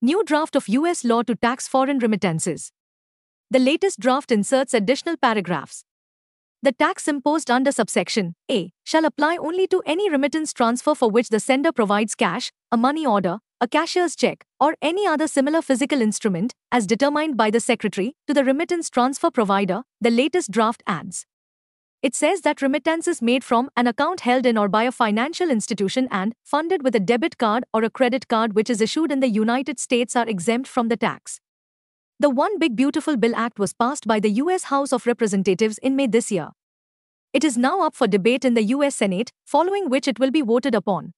New draft of US law to tax foreign remittances. The latest draft inserts additional paragraphs. The tax imposed under subsection A shall apply only to any remittance transfer for which the sender provides cash, a money order, a cashier's check, or any other similar physical instrument, as determined by the Secretary, to the remittance transfer provider, the latest draft adds. It says that remittances made from an account held in or by a financial institution and funded with a debit card or a credit card which is issued in the United States are exempt from the tax. The One Big Beautiful Bill Act was passed by the U.S. House of Representatives in May this year. It is now up for debate in the U.S. Senate, following which it will be voted upon.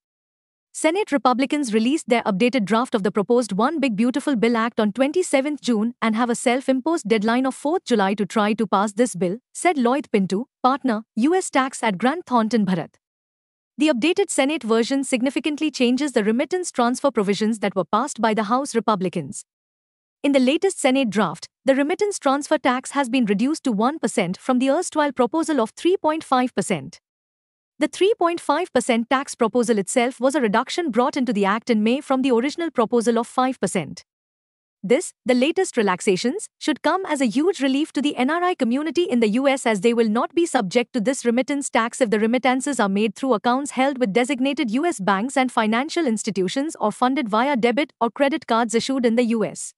Senate Republicans released their updated draft of the proposed One Big Beautiful Bill Act on 27 June and have a self-imposed deadline of 4 July to try to pass this bill, said Lloyd Pinto, partner, U.S. Tax at Grant Thornton Bharat. The updated Senate version significantly changes the remittance transfer provisions that were passed by the House Republicans. In the latest Senate draft, the remittance transfer tax has been reduced to 1% from the erstwhile proposal of 3.5%. The 3.5% tax proposal itself was a reduction brought into the Act in May from the original proposal of 5%. This, the latest relaxations, should come as a huge relief to the NRI community in the US as they will not be subject to this remittance tax if the remittances are made through accounts held with designated US banks and financial institutions or funded via debit or credit cards issued in the US.